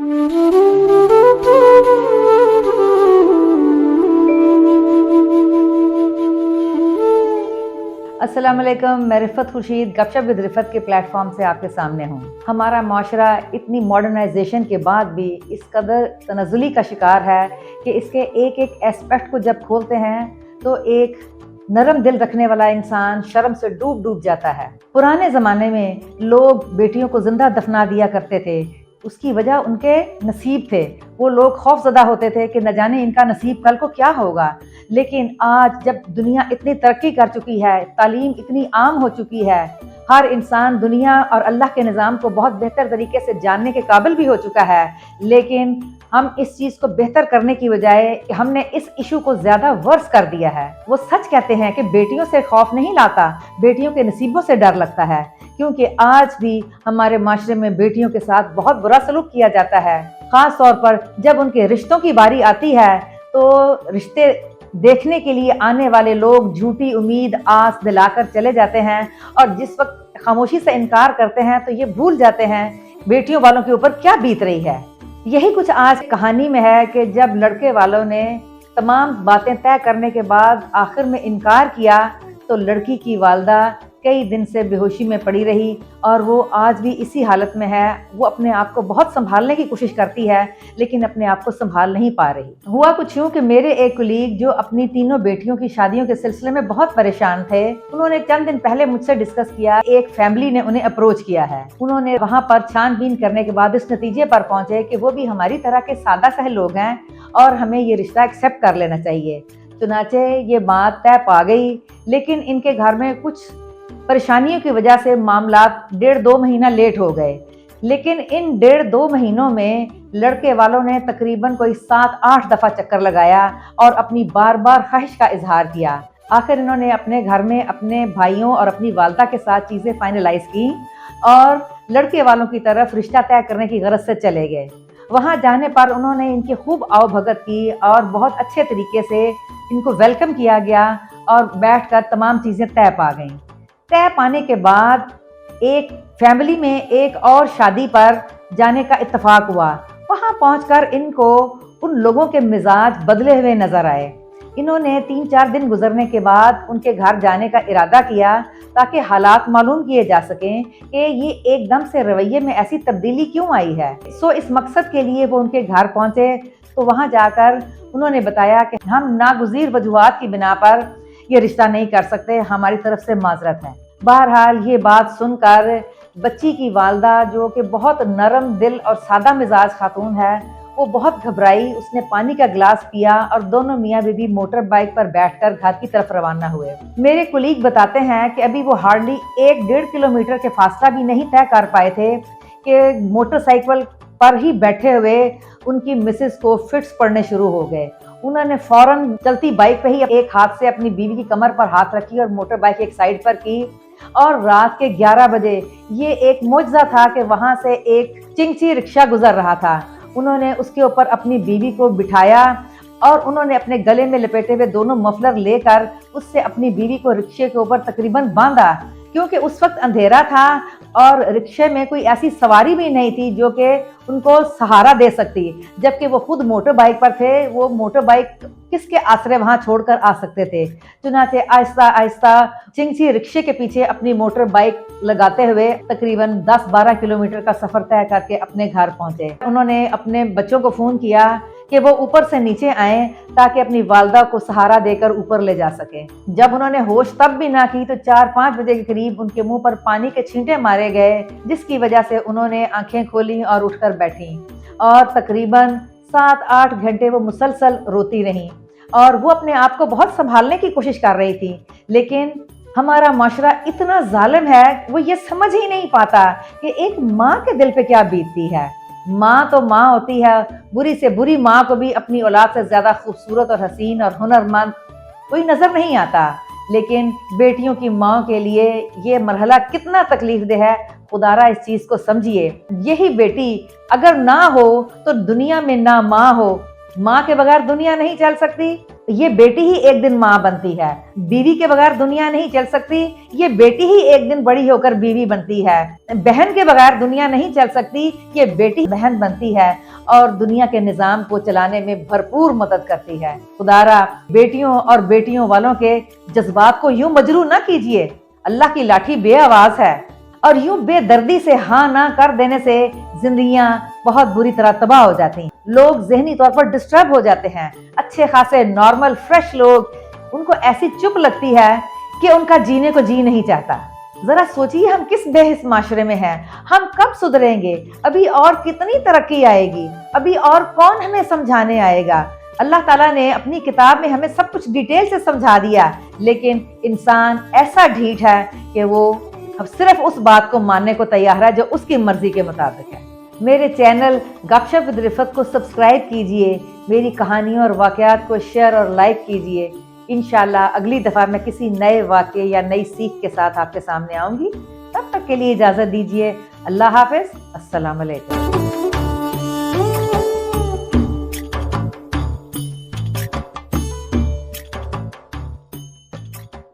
अस्सलाम वालेकुम, मैं रिफत खुर्शीद गपशप विद रिफत के प्लेटफॉर्म से आपके सामने हूँ। हमारा माशरा इतनी मॉडर्नाइजेशन के बाद भी इस कदर तनज़ुली का शिकार है कि इसके एक एक एस्पेक्ट को जब खोलते हैं तो एक नरम दिल रखने वाला इंसान शर्म से डूब जाता है। पुराने ज़माने में लोग बेटियों को जिंदा दफना दिया करते थे, उसकी वजह उनके नसीब थे। वो लोग खौफज़दा होते थे कि न जाने इनका नसीब कल को क्या होगा। लेकिन आज जब दुनिया इतनी तरक्की कर चुकी है, तालीम इतनी आम हो चुकी है, हर इंसान दुनिया और अल्लाह के निज़ाम को बहुत बेहतर तरीके से जानने के काबिल भी हो चुका है, लेकिन हम इस चीज़ को बेहतर करने की बजाय हमने इस इशू को ज़्यादा वर्स कर दिया है। वो सच कहते हैं कि बेटियों से खौफ नहीं लाता, बेटियों के नसीबों से डर लगता है, क्योंकि आज भी हमारे माशरे में बेटियों के साथ बहुत बुरा सलूक किया जाता है। ख़ास तौर पर जब उनके रिश्तों की बारी आती है तो रिश्ते देखने के लिए आने वाले लोग झूठी उम्मीद आस दिलाकर चले जाते हैं और जिस वक्त खामोशी से इनकार करते हैं तो ये भूल जाते हैं बेटियों वालों के ऊपर क्या बीत रही है। यही कुछ आज कहानी में है कि जब लड़के वालों ने तमाम बातें तय करने के बाद आखिर में इनकार किया तो लड़की की वालदा कई दिन से बेहोशी में पड़ी रही और वो आज भी इसी हालत में है। वो अपने आप को बहुत संभालने की कोशिश करती है लेकिन अपने आप को संभाल नहीं पा रही। हुआ कुछ यूँ कि मेरे एक कुलीग जो अपनी तीनों बेटियों की शादियों के सिलसिले में बहुत परेशान थे, उन्होंने चंद दिन पहले मुझसे डिस्कस किया। एक फैमिली ने उन्हें अप्रोच किया है। उन्होंने वहाँ पर छानबीन करने के बाद इस नतीजे पर पहुंचे कि वो भी हमारी तरह के सादा सह लोग हैं और हमें ये रिश्ता एक्सेप्ट कर लेना चाहिए। चुनाचे ये बात तय पा गई, लेकिन इनके घर में कुछ परेशानियों की वजह से मामला 1.5-2 महीना लेट हो गए। लेकिन इन 1.5-2 महीनों में लड़के वालों ने तकरीबन कोई 7-8 दफ़ा चक्कर लगाया और अपनी बार बार ख्वाहिश का इजहार किया। आखिर इन्होंने अपने घर में अपने भाइयों और अपनी वालदा के साथ चीज़ें फाइनलाइज की और लड़के वालों की तरफ रिश्ता तय करने की गरज से चले गए। वहाँ जाने पर उन्होंने इनकी खूब आवभगत की और बहुत अच्छे तरीके से इनको वेलकम किया गया और बैठकर तमाम चीज़ें तय पा गईं। तय पाने के बाद एक फैमिली में एक और शादी पर जाने का इत्तेफाक हुआ। वहां पहुंचकर इनको उन लोगों के मिजाज बदले हुए नजर आए। इन्होंने 3-4 दिन गुजरने के बाद उनके घर जाने का इरादा किया ताकि हालात मालूम किए जा सकें कि ये एकदम से रवैये में ऐसी तब्दीली क्यों आई है। इस मकसद के लिए वो उनके घर पहुंचे तो वहां जाकर उन्होंने बताया कि हम नागुज़ीर वजूहात की बिना पर ये रिश्ता नहीं कर सकते, हमारी तरफ से माजरत है। बहरहाल ये बात सुनकर बच्ची की वालदा जो कि बहुत नरम दिल और सादा मिजाज खातून है, वो बहुत घबराई। उसने पानी का गिलास पिया और दोनों मियाँ बीवी मोटर बाइक पर बैठकर घर की तरफ रवाना हुए। मेरे कुलीग बताते हैं कि अभी वो हार्डली 1-1.5 किलोमीटर के फासला भी नहीं तय कर पाए थे कि मोटरसाइकिल पर ही बैठे हुए उनकी मिसेस को फिट्स पड़ने शुरू हो गए। उन्होंने फौरन चलती बाइक पे ही एक हाथ से अपनी बीवी की कमर पर हाथ रखी और मोटर बाइक एक साइड पर की और रात के 11 बजे ये एक मौजज़ा था कि वहां से एक चिंगची रिक्शा गुजर रहा था। उन्होंने उसके ऊपर अपनी बीवी को बिठाया और उन्होंने अपने गले में लपेटे हुए दोनों मफलर लेकर उससे अपनी बीवी को रिक्शे के ऊपर तकरीबन बांधा, क्योंकि उस वक्त अंधेरा था और रिक्शे में कोई ऐसी सवारी भी नहीं थी जो कि उनको सहारा दे सकती, जबकि वो खुद मोटर बाइक पर थे। वो मोटर बाइक किसके आसरे वहां छोड़कर आ सकते थे। चुनाचे आहिस्ता आहिस्ता चिंगची रिक्शे के पीछे अपनी मोटर बाइक लगाते हुए तकरीबन 10-12 किलोमीटर का सफर तय करके अपने घर पहुंचे। उन्होंने अपने बच्चों को फोन किया कि वो ऊपर से नीचे आए ताकि अपनी वालदा को सहारा देकर ऊपर ले जा सके। जब उन्होंने होश तब भी ना की तो 4-5 बजे के करीब उनके मुंह पर पानी के छींटे मारे गए, जिसकी वजह से उन्होंने आंखें खोली और उठकर बैठी और तकरीबन 7-8 घंटे वो मुसलसल रोती रहीं और वो अपने आप को बहुत संभालने की कोशिश कर रही थी। लेकिन हमारा माशरा इतना जालिम है, वो ये समझ ही नहीं पाता कि एक माँ के दिल पे क्या बीतती है। माँ तो माँ होती है, बुरी से बुरी माँ को भी अपनी औलाद से ज्यादा खूबसूरत और हसीन और हुनरमंद कोई नजर नहीं आता। लेकिन बेटियों की माँ के लिए ये मरहला कितना तकलीफ दे है, खुदारा इस चीज को समझिए। यही बेटी अगर ना हो तो दुनिया में ना माँ हो, माँ के बगैर दुनिया नहीं चल सकती। یہ بیٹی ہی ایک دن ماں بنتی ہے، بیوی کے بغیر دنیا نہیں چل سکتی، یہ بیٹی ہی ایک دن بڑی ہو کر بیوی بنتی ہے، بہن کے بغیر دنیا نہیں چل سکتی، یہ بیٹی بہن بنتی ہے اور دنیا کے نظام کو چلانے میں بھرپور مدد کرتی ہے۔ خدارا بیٹیوں اور بیٹیوں والوں کے جذبات کو یوں مجروح نہ کیجیے، اللہ کی لاٹھی بے آواز ہے اور یوں بے دردی سے ہاں نہ کر دینے سے زندگیاں بہت بری طرح تباہ ہو جاتی ہیں، لوگ ذہنی طور پر ڈسٹرب ہو جاتے ہیں، اچھے خاصے نارمل فریش لوگ ان کو ایسی چپ لگتی ہے کہ ان کا جینے کو جی نہیں چاہتا۔ ذرا سوچیے ہم کس بے حس معاشرے میں ہیں، ہم کب سدھریں گے؟ ابھی اور کتنی ترقی آئے گی؟ ابھی اور کون ہمیں سمجھانے آئے گا؟ اللہ تعالیٰ نے اپنی کتاب میں ہمیں سب کچھ ڈیٹیل سے سمجھا دیا، لیکن انسان ایسا ڈھیٹ ہے کہ وہ اب صرف اس بات کو ماننے کو تیار ہے جو اس کی مرضی کے مطابق ہے۔ میرے چینل گپ شپ ود رفت کو سبسکرائب کیجئے، میری کہانیوں اور واقعات کو شیئر اور لائک کیجئے۔ انشاءاللہ اگلی دفعہ میں کسی نئے واقعے یا نئی سیکھ کے ساتھ آپ کے سامنے آؤں گی۔ تب تک کے لیے اجازت دیجئے۔ اللہ حافظ۔ السلام علیکم۔